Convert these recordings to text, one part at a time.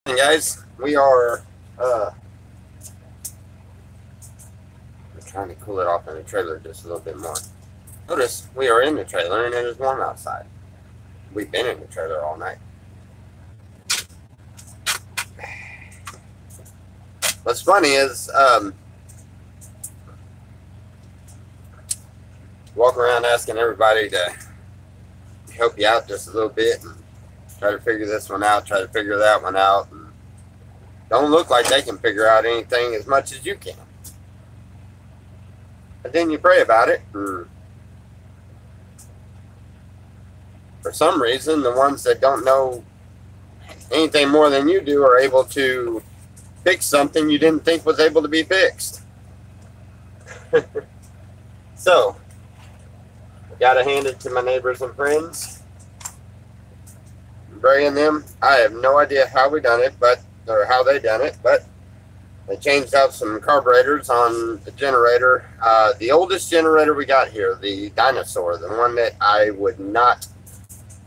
Hey guys, we are trying to cool it off in the trailer just a little bit more. Notice we are in the trailer and it is warm outside. We've been in the trailer all night. What's funny is walk around asking everybody to help you out just a little bit and try to figure this one out, try to figure that one out, and don't look like they can figure out anything as much as you can. But then you pray about it, and for some reason, the ones that don't know anything more than you do are able to fix something you didn't think was able to be fixed. So, I gotta hand it to my neighbors and friends. Bray and them, I have no idea how we done it, or how they done it, but they changed out some carburetors on the generator. The oldest generator we got here, the dinosaur, the one that I would not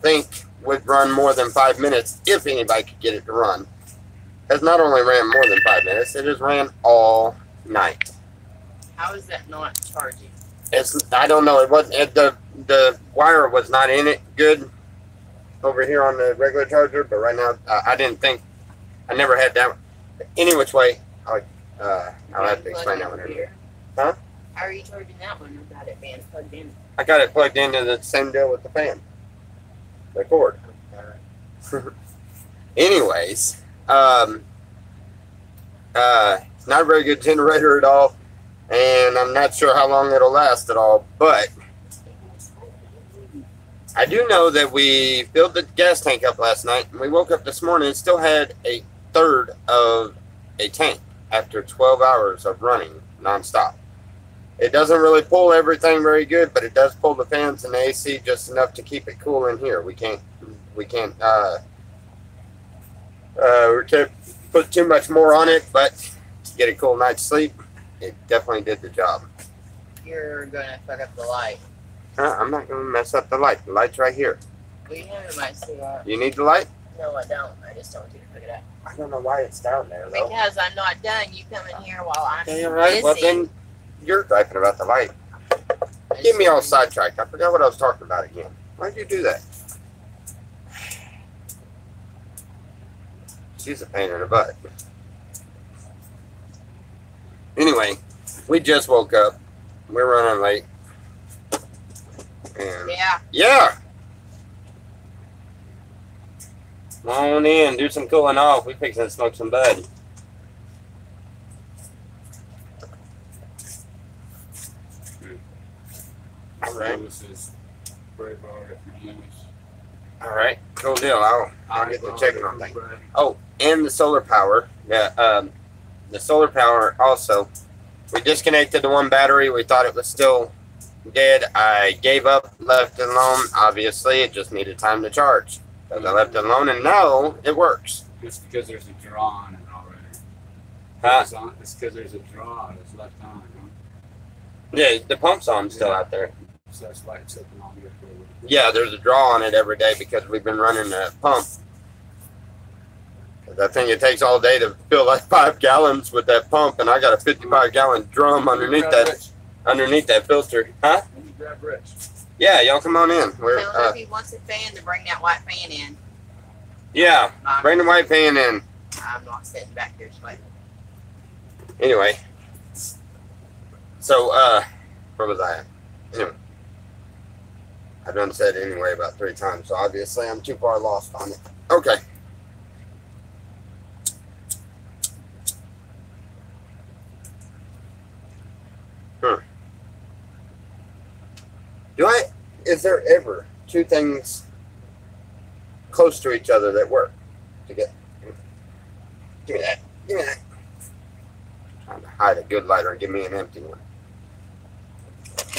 think would run more than 5 minutes if anybody could get it to run, has not only ran more than 5 minutes, it has ran all night. How is that not charging? I don't know. It wasn't. The wire was not in it good over here on the regular charger, but right now I didn't think. I never had that. Any which way, I'll have to explain that one here. Huh? How are you charging that one without it being plugged in? I got it plugged into the same deal with the fan. The cord. Anyways, it's not a very good generator at all, and I'm not sure how long it'll last at all, but I do know that we filled the gas tank up last night, and we woke up this morning and still had a third of a tank after 12 hours of running nonstop. It doesn't really pull everything very good, but it does pull the fans and the AC just enough to keep it cool in here. We can't put too much more on it, but to get a cool night's sleep, it definitely did the job. You're gonna fuck up the light. I'm not gonna mess up the light. The light's right here. We have it might see that. You need the light? No, I don't. I just don't want you to pick it up. I don't know why it's down there, though. Because I'm not done. You come in here while I'm okay, all right. Well, then you're griping about the light. Get me all sidetracked. I forgot what I was talking about again. Why'd you do that? She's a pain in the butt. Anyway, we just woke up. We're running late. And yeah. Come on in, do some cooling off. We fixing to smoke some bud. All right. All right, cool deal. I'll get to checking on things. Oh, and the solar power. Yeah, the solar power also. We disconnected the one battery. We thought it was still dead. I gave up, left it alone. Obviously, it just needed time to charge. So I left it alone, and now it works. It's because there's a draw on it already. Huh? It's because there's a draw that's left on. Huh? Yeah, the pump's on still out there. So that's why it's sitting on here for a little bit. Yeah, there's a draw on it every day because we've been running the pump. I think it takes all day to fill like 5 gallons with that pump, and I got a 55-gallon drum underneath that filter. Huh? Let me grab Rich. Yeah, y'all come on in. Tell him if he wants a fan to bring that white fan in. Yeah, bring the white fan in. I'm not sitting back here sweating. Anyway, so where was I at? Anyway, I've done said anyway about 3 times, so obviously I'm too far lost on it. Okay. Is there ever 2 things close to each other that work together? Give me that. Give me that. I'm trying to hide a good lighter and give me an empty one.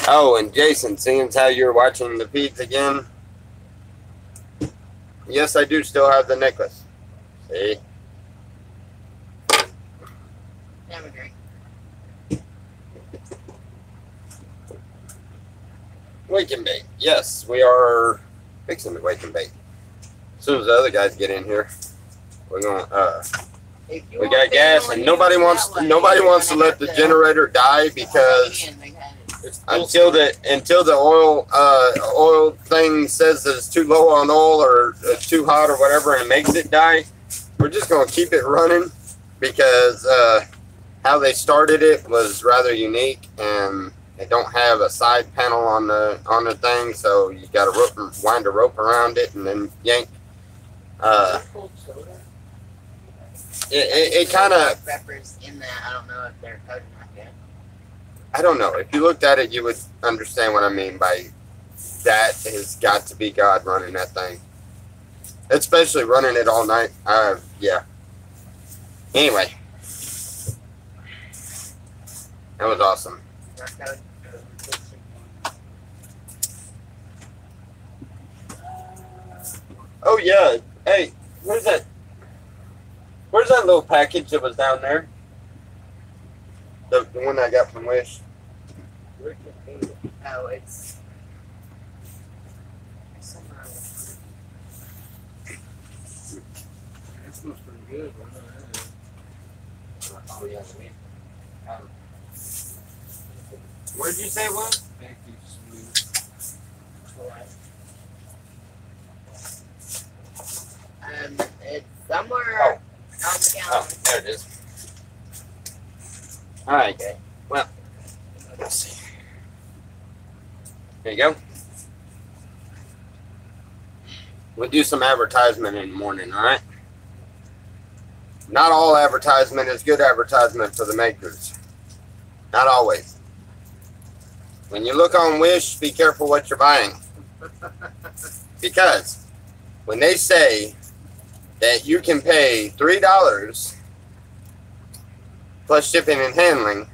Oh, and Jason, seeing as how you're watching the feeds again, yes, I do still have the necklace. See? Have a drink. Wake and bake. Yes, we are fixing the wake and bake. As soon as the other guys get in here. We're gonna If you we want got fan gas, on and you nobody that wants way, nobody you're wants to gonna let have the to generator die plug because it in. They had it. It's until the oil thing says that it's too low on oil or too hot or whatever and it makes it die, we're just gonna keep it running because how they started it was rather unique and they don't have a side panel on the thing, so you got to wind a rope around it and then yank. It kind of, peppers in that. I don't know if they're coated or not yet. I don't know. If you looked at it, you would understand what I mean by that has got to be God running that thing. Especially running it all night. Yeah. Anyway. That was awesome. Oh, yeah. Hey, where's that little package that was down there? The one I got from Wish. Oh, it's somewhere. That smells pretty good. Oh, yeah. Where'd you say it was? Thank you, smooth. It's somewhere Oh. on the Oh, counter. there it is. All right. Okay. Well, let's see. There you go. We'll do some advertisement in the morning, all right? Not all advertisement is good advertisement for the makers. Not always. When you look on Wish, be careful what you're buying. Because when they say that you can pay $3 plus shipping and handling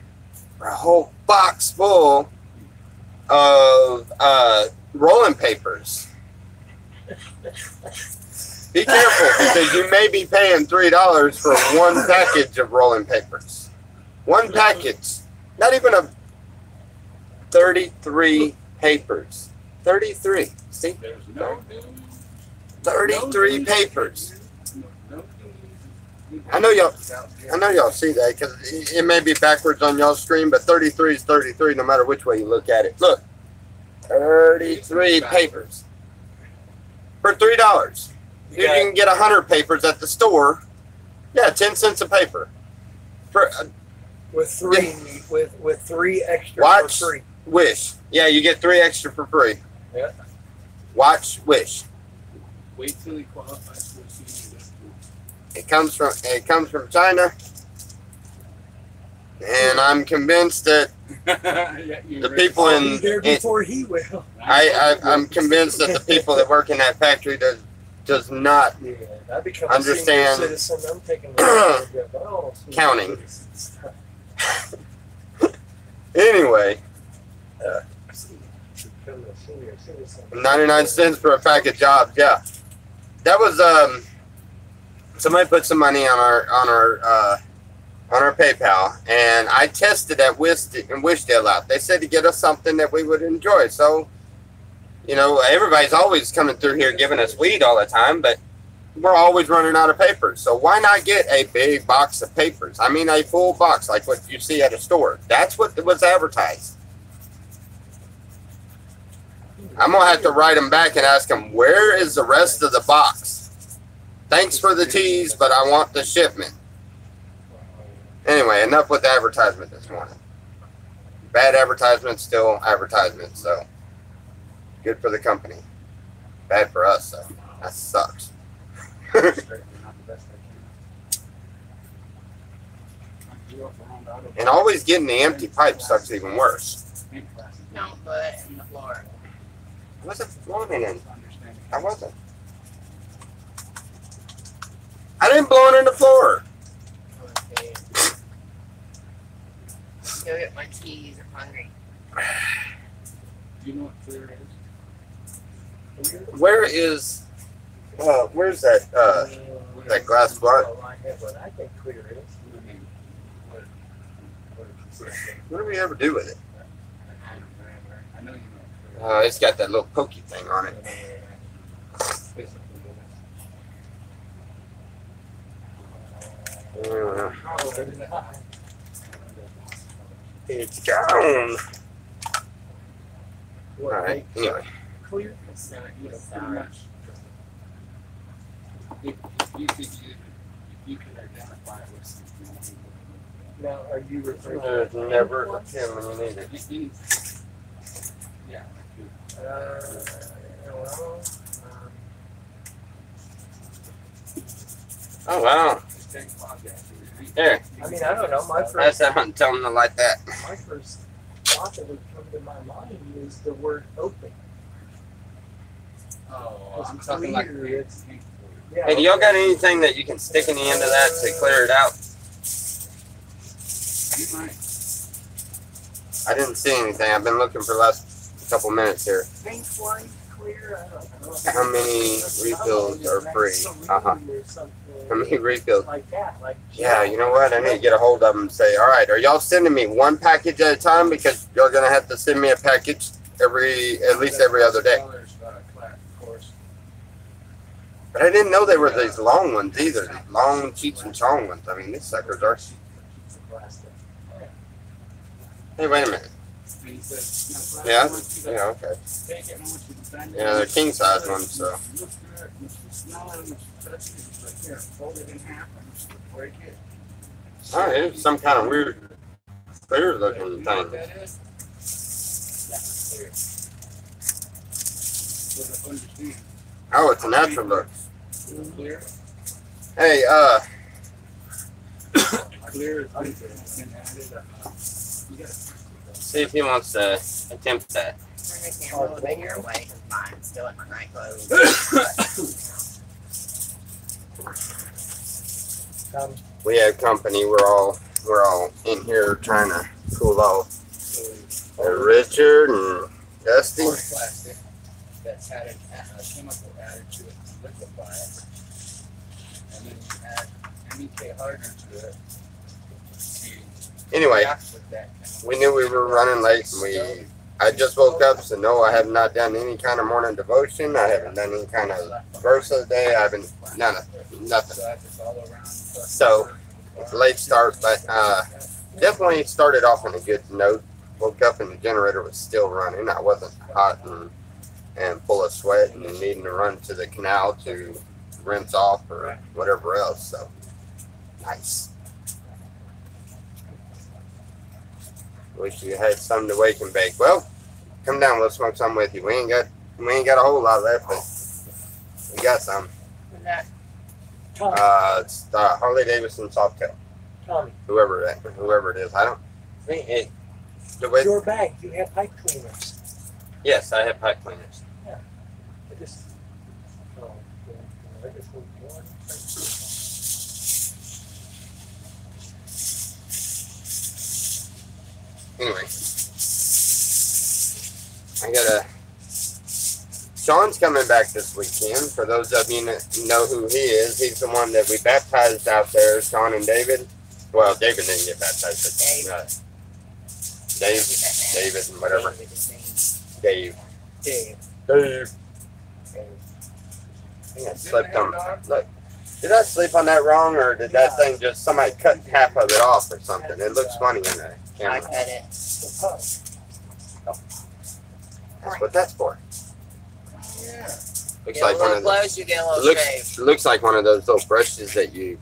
for a whole box full of rolling papers, be careful because you may be paying $3 for one package of rolling papers. One package. Not even 33 papers. 33. See? There's no 33 papers. No. I know y'all see that because it may be backwards on y'all's screen, but 33 is 33 no matter which way you look at it. Look. 33 papers. For $3. You can get 100 papers at the store. Yeah, 10 cents a paper. For with three extra Watch. for free. Wish. Yeah, you get 3 extra for free. Yeah. Watch Wish. Wait till he qualifies for a senior discount. It comes from China. And I'm convinced that Yeah, the people I'll be in there before he will. I'm convinced that the people that work in that factory does not Yeah, I become Understand. a senior citizen. I'm taking the Counting. Anyway, 99 cents for a pack of jobs. Yeah, that was somebody put some money on our PayPal, and I tested that Wishdale out. They said to get us something that we would enjoy. So, you know, everybody's always coming through here giving us weed all the time, but we're always running out of papers. So why not get a big box of papers? I mean, a full box like what you see at a store. That's what was advertised. I'm going to have to write them back and ask them, where is the rest of the box? Thanks for the teas, but I want the shipment. Anyway, enough with the advertisement this morning. Bad advertisement, still advertisement, so good for the company. Bad for us, so that sucks. And always getting the empty pipe sucks even worse. Don't put it in the floor. I wasn't blowing it in. I wasn't. I didn't blow it in the floor. Okay. Go get my cheese. I'm hungry. Do you know what clear is? Where's that glass blunt? I think clear is. What do we ever do with it? I know you know. It's got that little pokey thing on it. Probably not. It's gone. What, Alright, make anyway. clear? It's pretty much. If you could identify it with something. Now, are you referring to? There's never a Tim when you need it. Yeah. Well, Oh wow. Here. I mean, I don't know. My That's first, how I'm telling them like that. my first thought that would come to my mind is the word open. Oh, I'm It's talking like clear, it's- Yeah, Hey, do y'all got anything that you can stick in the end of that to clear it out? you might. I didn't see anything. I've been looking for the last couple minutes here. Pink one, clear. I don't know. How many refills are free? Uh-huh. How many refills? Like that, like. Yeah, you know what? I need to get a hold of them and say, all right, are y'all sending me one package at a time? Because you're going to have to send me a package at least every other day. But I didn't know they were these long ones either. These long Cheech and Chong ones. I mean, these suckers are. Hey, wait a minute. Yeah? Yeah, okay. Yeah, they're king size ones, so. Oh, it's some kind of weird, clear looking thing. Oh, it's a natural look. Hey, see if he wants to attempt that. Turn the camera a little bit your way because mine's still in my night clothes. We have company. We're all in here trying to cool off. Richard and Dusty. Plastic that's had a chemical added to it to liquefy it. And then you add MEK hardener to it. Anyway, we knew we were running late. I just woke up, so no, I have not done any kind of morning devotion. I haven't done any kind of verse of the day. I haven't nothing. So it's a late start, but definitely started off on a good note. Woke up and the generator was still running. I wasn't hot and full of sweat and needing to run to the canal to rinse off or whatever else. So nice. Wish you had something to wake and bake. Well, come down. We'll smoke some with you. We ain't got a whole lot left, but we got some. It's Harley Davidson Softail. Tommy, Whoever it is, I don't think it. your bag, you have pipe cleaners. Yes, I have pipe cleaners. I just, oh, I just need one. Anyway, Sean's coming back this weekend. For those of you that know who he is, he's the one that we baptized out there, Sean and David. Well, David didn't get baptized, but David and whatever. Dave. I think I slipped on. Look, did I sleep on that wrong, or did that thing just somebody cut half of it off or something? It looks funny in the I camera. cut it. That's what that's for. Yeah. Looks Get like a one little of the, close, you get a little shave. looks like one of those little brushes that you,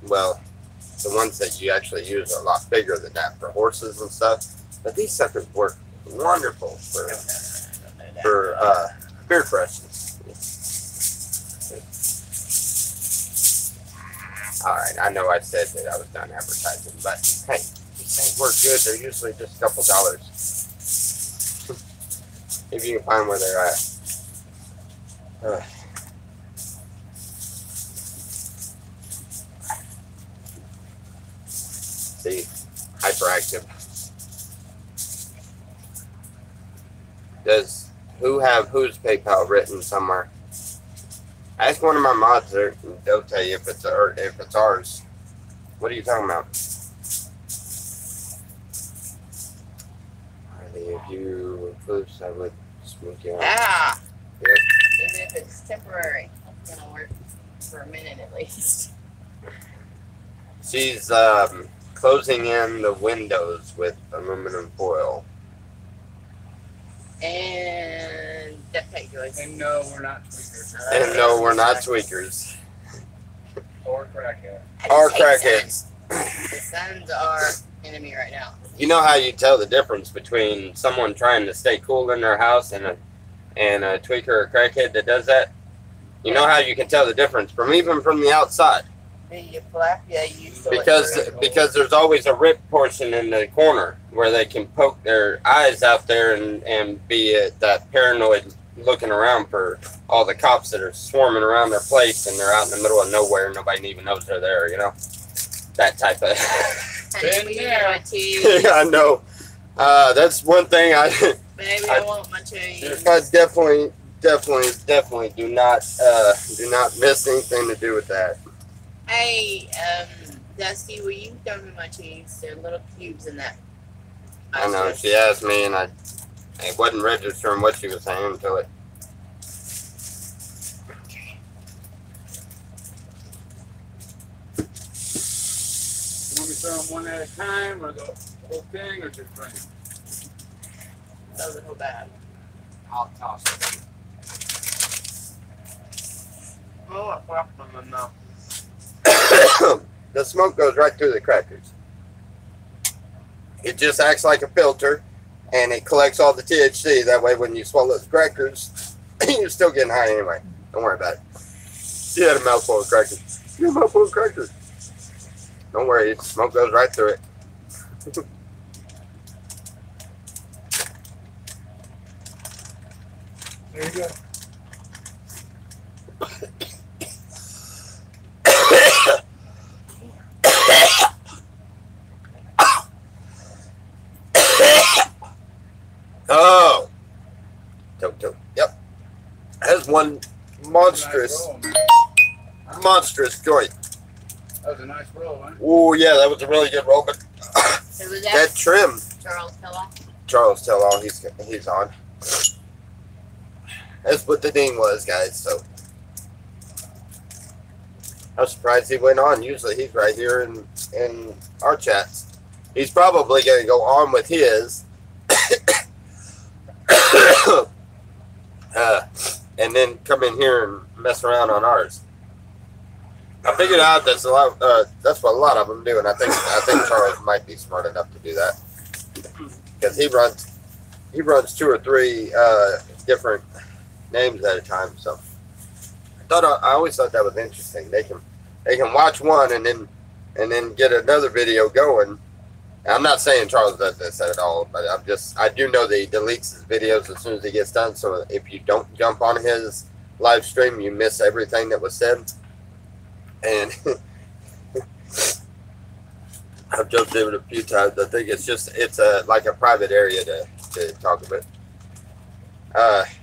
well, the ones that you actually use are a lot bigger than that for horses and stuff. But these suckers work wonderful for beard brushes. All right, I know I said that I was done advertising, but hey, these things work good. They're usually just a couple dollars. If you can find where they're at. See, hyperactive. Does who's PayPal written somewhere? Ask one of my mods there, and they'll tell you if it's ours. What are you talking about? If you post, I would smoke you out. Ah! Yep. Even if it's temporary, it's gonna work for a minute at least. She's closing in the windows with aluminum foil. And duct tape joints. And no, we're not tweakers. And no, we're not tweakers. Or crackhead. Or crackheads. The Suns are enemy right now. You know how you tell the difference between someone trying to stay cool in their house and a tweaker or crackhead that does that? You know how you can tell the difference even from the outside? The flap, yeah, you still Because there's always a rip portion in the corner where they can poke their eyes out there and be that paranoid looking around for all the cops that are swarming around their place and they're out in the middle of nowhere and nobody even knows they're there, you know? That type of... Been there. Yeah, I know. That's one thing Baby, I want my cheese. I definitely do not miss anything to do with that. Hey, Dusty, will you throw me my cheese? There are little cubes in that. I know, she asked me and I wasn't registering what she was saying until it. You want me to throw them one at a time, or the whole thing, or just bring them? That was a whole bad. I'll toss it. Oh, I popped them in my mouth. The smoke goes right through the crackers. It just acts like a filter, and it collects all the THC. That way, when you swallow the crackers, you're still getting high anyway. Don't worry about it. She had a mouthful of crackers. She had a mouthful of crackers. Don't worry, the smoke goes right through it. There you go. Oh. Toe. Yep. That's one monstrous, monstrous joint. That was a nice roll, huh? Oh, yeah, that was a really good roll, but Who was that that? trim. Charles Kellogg. Charles Tell-All, he's on. That's what the name was, guys, so. I'm surprised he went on. Usually he's right here in our chats. He's probably going to go on with his. And then come in here and mess around on ours. I figured out that's that's what a lot of them do, and I think Charles might be smart enough to do that because he runs 2 or 3 different names at a time. So I always thought that was interesting. They can watch one and then get another video going. And I'm not saying Charles does this at all, but I do know that he deletes his videos as soon as he gets done. So if you don't jump on his live stream, you miss everything that was said. And I've jumped in it a few times. I think it's like a private area to talk about.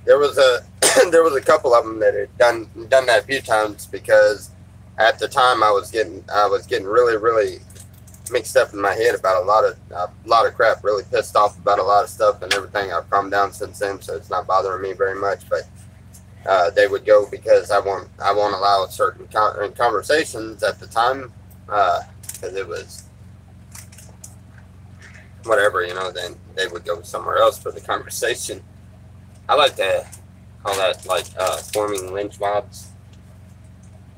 There was a couple of them that had done that a few times because at the time I was getting really mixed up in my head about a lot of crap, really pissed off about a lot of stuff and everything. I've calmed down since then, so it's not bothering me very much. But they would go because I won't allow certain conversations at the time because it was whatever, you know. Then they would go somewhere else for the conversation. I like to call that like forming lynch mobs.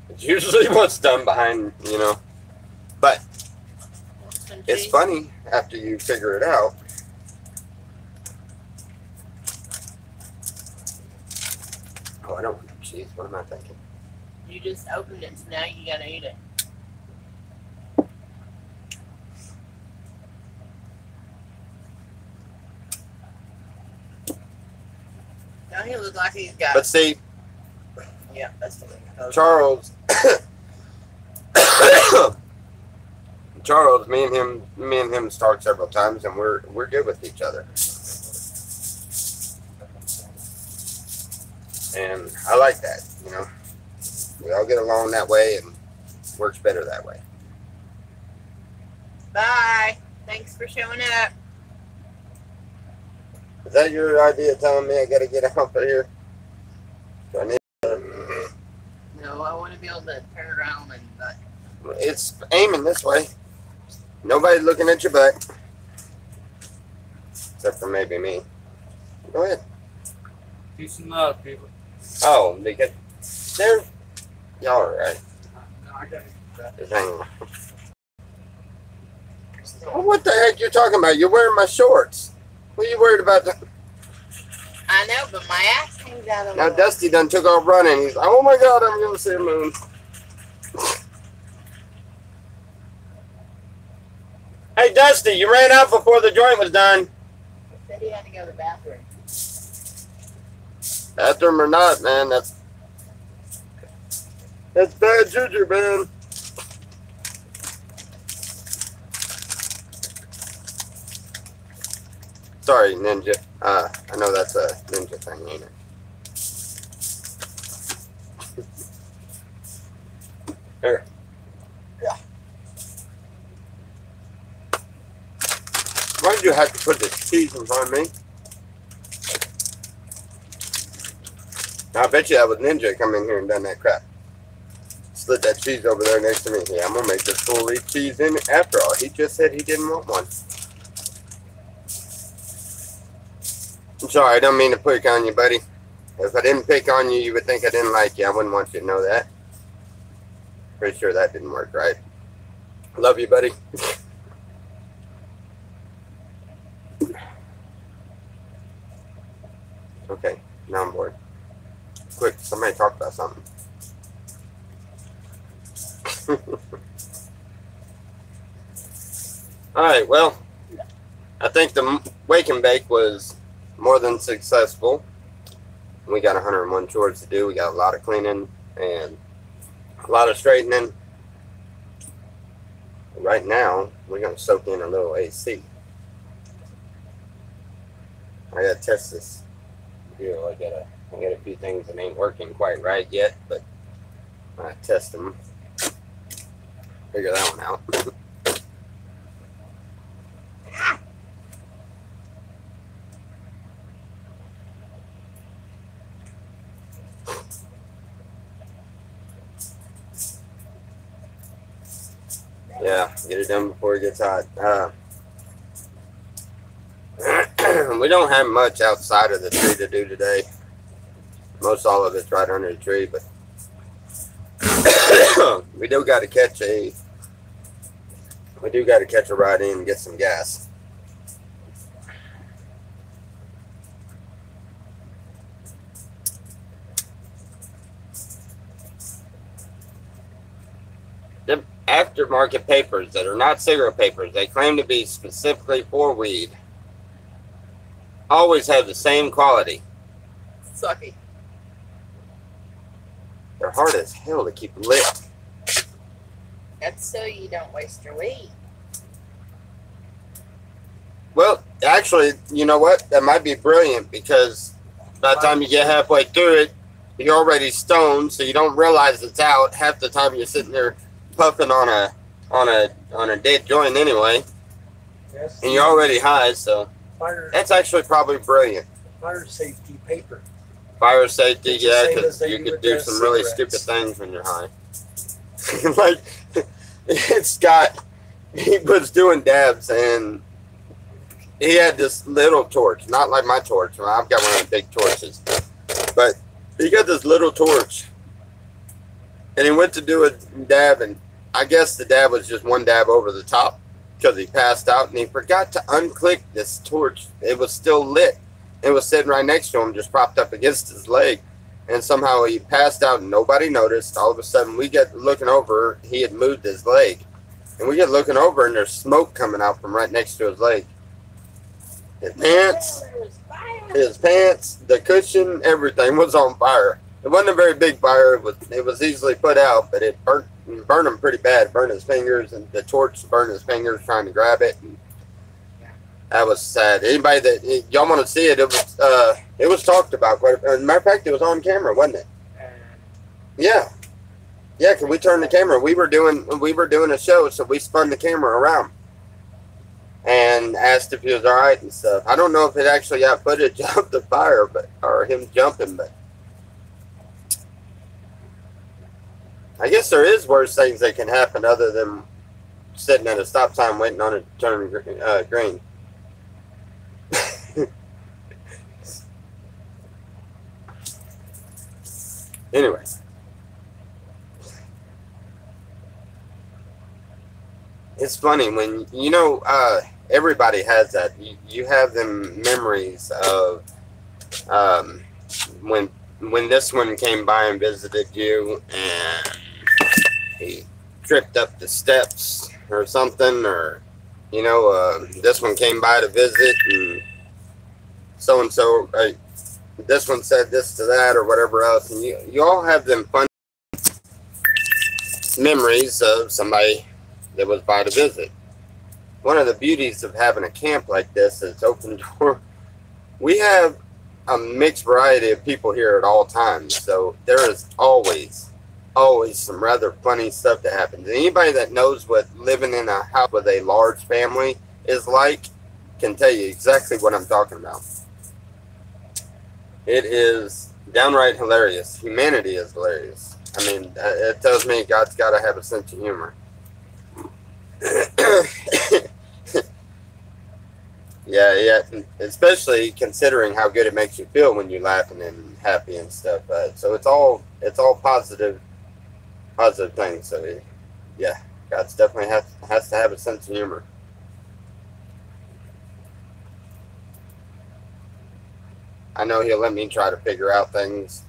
It's usually what's done behind, you know, but it's funny after you figure it out. Oh, I don't want cheese. What am I thinking? You just opened it, so now you gotta eat it. Now he looks like he's got. But see, Yeah, that's the way it goes. Charles, me and him start several times, and we're good with each other. And I like that, you know. We all get along that way, and works better that way. Bye. Thanks for showing up. Is that your idea telling me I gotta get out of here? Do I need to... No, I want to be able to turn around and it's aiming this way. Nobody's looking at your butt. Except for maybe me. Go ahead. Peace and love, people. Oh, because they're... Y'all are right. No, I got it. Just hang on. Well, what the heck you talking about? You're wearing my shorts. What are you worried about? I know, but my ass hangs out a Now little. Dusty done took off running. He's like, oh my God, I'm going to see a moon. Hey, Dusty, you ran out before the joint was done. Said he had to go to the bathroom. Bathroom or not, man, that's bad juju, man. Sorry, Ninja. I know that's a Ninja thing, ain't it? Here. Yeah. Why did you have to put this cheese in front of me? I bet you that was Ninja come in here and done that crap. Slid that cheese over there next to me. Yeah, I'm gonna make this fool eat cheese in it after all. He just said he didn't want one. I'm sorry, I don't mean to pick on you, buddy. If I didn't pick on you, you would think I didn't like you. I wouldn't want you to know that. Pretty sure that didn't work right. Love you, buddy. Okay, now I'm bored. Quick, somebody talk about something. Alright, well, I think the wake and bake was more than successful. We got 101 chores to do. We got a lot of cleaning and a lot of straightening. Right now, we're going to soak in a little AC. I got to test this. Here, I got a few things that ain't working quite right yet, but I test them. Figure that one out. Yeah, get it done before it gets hot. We don't have much outside of the tree to do today. Most all of it's right under the tree, but we do got to catch a ride in and get some gas. The aftermarket papers that are not cigarette papers, they claim to be specifically for weed, always have the same quality. Sucky. They're hard as hell to keep lit. That's so you don't waste your weed. Well, actually, you know what? That might be brilliant because by the time you get halfway through it, you're already stoned, so you don't realize it's out. Half the time you're sitting there puffing on a dead joint anyway, Yes. and you're already high. So Fire, that's actually probably brilliant. fire safety paper. Fire safety, It's the yeah, same because as they you do could with do their some really cigarettes. stupid things when you're high. Like he was doing dabs and he had this little torch, not like my torch. Well, I've got one of the big torches, but he got this little torch, and he went to do a dab, and I guess the dab was just one dab over the top because he passed out, and he forgot to unclick this torch. It was still lit. It was sitting right next to him, just propped up against his leg, and somehow he passed out, and nobody noticed. All of a sudden, we get looking over. He had moved his leg, and we get looking over, and there's smoke coming out from right next to his leg. His pants, the cushion, everything was on fire. It wasn't a very big fire. It was easily put out, but it burned him pretty bad. It burned his fingers, and the torch burned his fingers trying to grab it. And that was sad. Anybody that y'all want to see it, it was talked about quite. As a matter of fact, it was on camera, wasn't it? Yeah, yeah. Cause we turned the camera. We were doing a show, so we spun the camera around and asked if he was all right and stuff. I don't know if it actually got footage of the fire, or him jumping, but I guess there is worse things that can happen other than sitting at a stop sign waiting on it to turn green. Anyway. It's funny when, everybody has that. You have them memories of when this one came by and visited you and he tripped up the steps or something, or this one came by to visit and so this one said this to that or whatever else, and you all have them fun memories of somebody that was by to visit. One of the beauties of having a camp like this is open door. We have a mixed variety of people here at all times, so there is always some rather funny stuff that happens. And anybody that knows what living in a house with a large family is like can tell you exactly what I'm talking about. It is downright hilarious. Humanity is hilarious. I mean, it tells me God's got to have a sense of humor. yeah, especially considering how good it makes you feel when you're laughing and happy and stuff. So it's all positive things. So yeah, God's definitely has to have a sense of humor. I know He'll let me try to figure out things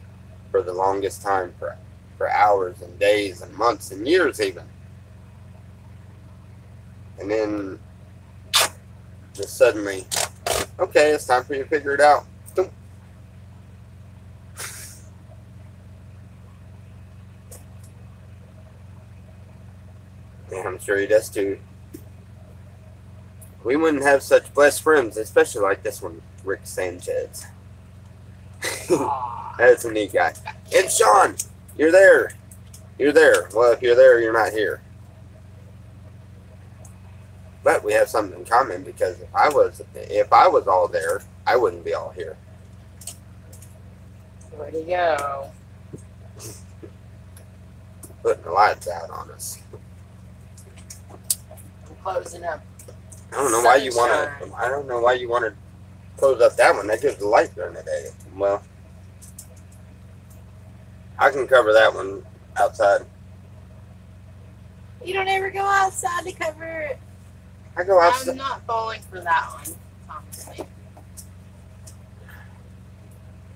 for the longest time, for hours and days and months and years even. And then just suddenly, okay, it's time for you to figure it out. Yeah, I'm sure He does too. We wouldn't have such blessed friends, especially like this one, Rick Sanchez. That's a neat guy. And Sean, you're there. Well, if you're there, you're not here. But we have something in common, because if I was all there, I wouldn't be all here. Where'd he go? Putting the lights out on us. I'm closing up. I don't know why you want to close up that one. That gives the light during the day. Well, I can cover that one outside. You don't ever go outside to cover it. I go outside. I'm not falling for that one, honestly.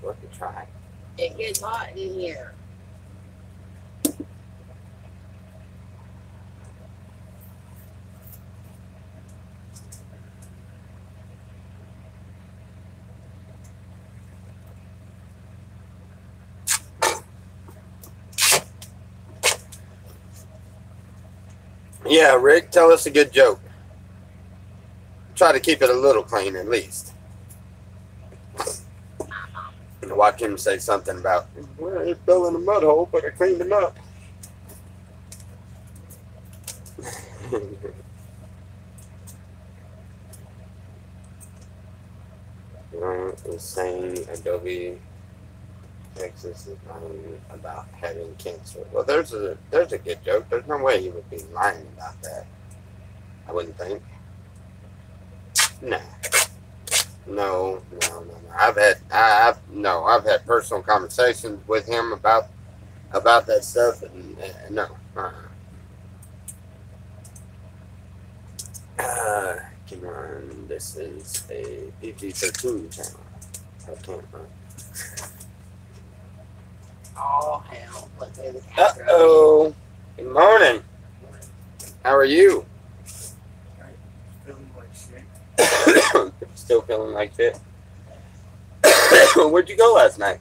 Worth a try. It gets hot in here. Yeah, Rick, tell us a good joke. Try to keep it a little clean, at least. And watch him say something about, well, he fell in a mud hole, but I cleaned him up. Is saying Adobe Texas is lying about having cancer. Well, there's a good joke. There's no way he would be lying about that. I wouldn't think. Nah. No. I've had personal conversations with him about that stuff, and no. Come on, this is a PG-13 channel. I can't run. Oh, hell. Look at the camera. Uh-oh. Good morning. How are you? Feeling like shit. Still feeling like shit? Where'd you go last night?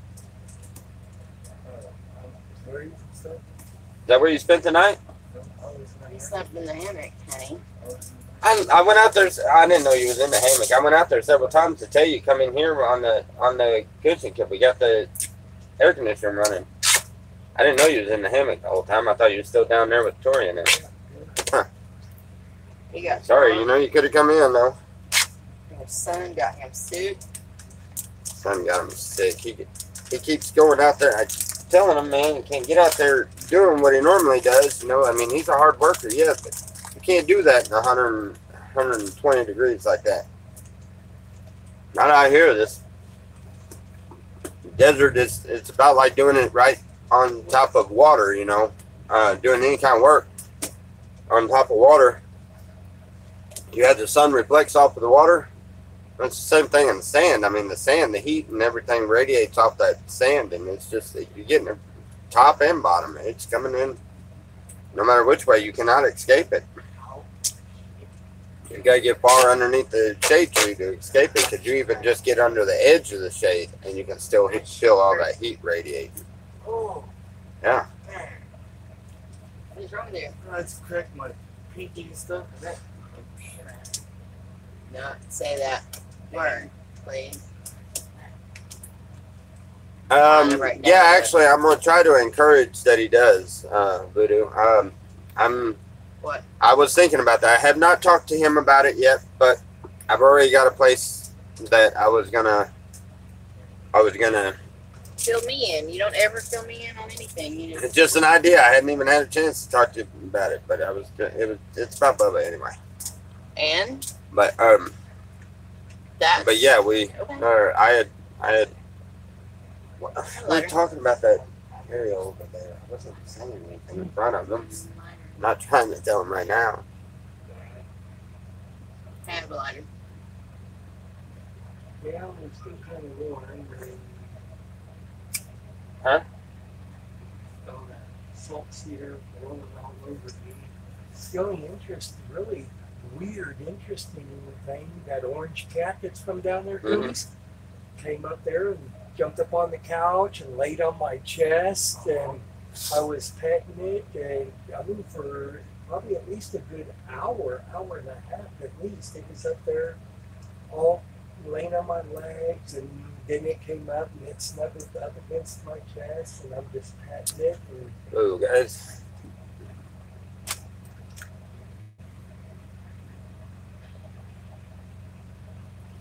Where you stuff? Is that where you spent the night? You slept in the hammock, honey. I went out there. I didn't know you was in the hammock. I went out there several times to tell you come in here on the cushion because we got the air conditioner running. I didn't know you was in the hammock the whole time. I thought you were still down there with Tori in it. Huh. You got Sorry, you could have come in though. Your son got him sick. Son got him sick. He keeps going out there. telling him, man, he can't get out there doing what he normally does. You know, I mean, he's a hard worker, yes, but you can't do that in 120 degrees like that. Not out here. This desert is, it's about like doing it right on top of water, you know, doing any kind of work on top of water. You have the sun reflects off of the water. It's the same thing in the sand. I mean, the sand, the heat and everything radiates off that sand, and it's just, you're getting it top and bottom. It's coming in no matter which way. You cannot escape it. You got to get far underneath the shade tree to escape it, because you even just get under the edge of the shade, and you can still feel all that heat radiating. Oh, Yeah. man. What's wrong there? Let's correct my painting and stuff. No, say that word, please. Yeah, actually, I'm gonna try to encourage that he does, Voodoo. What? I was thinking about that. I have not talked to him about it yet, but I've already got a place that I was gonna Fill me in. You don't ever fill me in on anything. You It's just an idea. I hadn't even had a chance to talk to you about it, but it's about Bubba anyway. And But that. but yeah, we Okay. I had we were talking about that area over there. I wasn't saying anything in front of them. I'm not trying to tell them right now. Have a lighter. Yeah, I'm still kind of warm. Huh? All that salt cedar blowing all over me. The only really weird, interesting thing, that orange cat that's from down there, Goonies, came up there and jumped up on the couch and laid on my chest, and I was petting it, and I mean, for probably at least a good hour and a half at least. It was up there all laying on my legs, and then it came up and it snuggled up against my chest, and I'm just patting it. And Ooh, guys.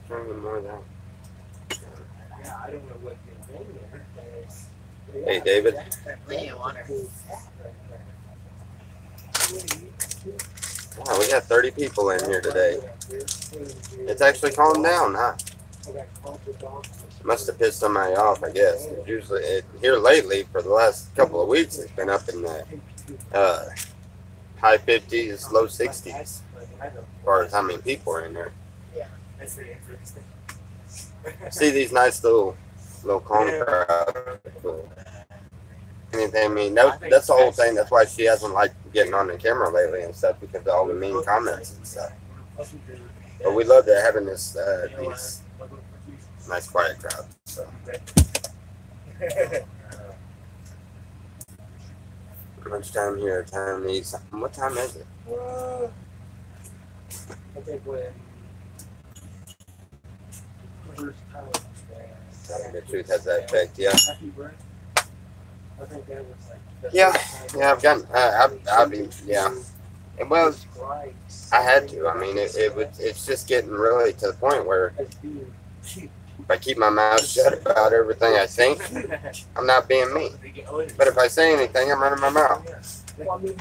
Trying more of that. yeah, I don't know what you're doing there. Hey, David. Plenty of water. Wow, we got 30 people in here today. It's actually calmed down, huh? Must have pissed somebody off, I guess. It's usually here lately for the last couple of weeks. It's been up in the high 50s, low 60s, as far as how many people are in there. That's pretty interesting. See these nice little calm crowds. I mean, that's the whole thing. That's why she hasn't liked getting on the camera lately and stuff, because of all the mean comments and stuff. But we love having these nice quiet crowds. So. Lunchtime here, time to eat something. What time is it? I think when first time, Telling the truth has that effect, yeah. I think that was like Yeah, I've gotten, yeah. It was, I had to. I mean, it's just getting really to the point where if I keep my mouth shut about everything I think, I'm not being me. But if I say anything, I'm running my mouth.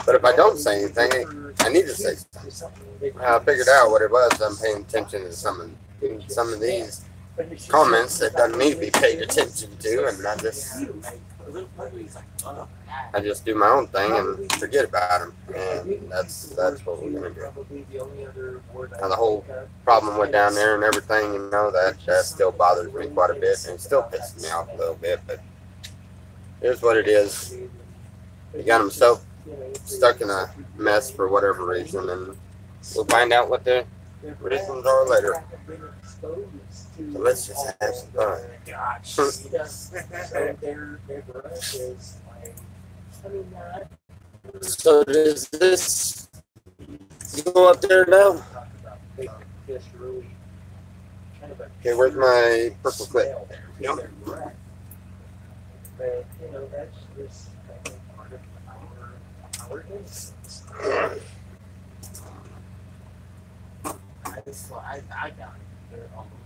But if I don't say anything, I need to say something. I figured out what it was. I'm paying attention to some of these comments that doesn't need to be paid attention to, and I just do my own thing and forget about them, and that's what we're gonna do. Now, the whole problem with down there and everything, you know, that still bothers me quite a bit, and it still pisses me off a little bit, but here's what it is. You got them so stuck in a mess for whatever reason, and we'll find out what the reasons are later. So let's just have some fun. So does this go up there now? Okay, where's my purple clip? Yep. But, you know, that's just part of our business. I got it. They're almost.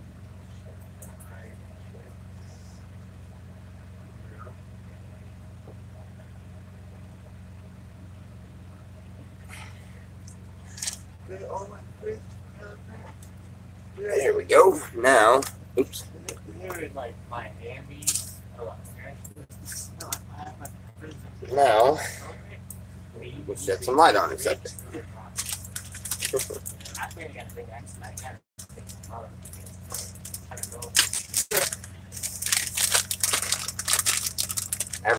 There we go. Now, oops. They're in like Miami or Los Angeles. Now, we'll shed some light on it. I think I got a big accident.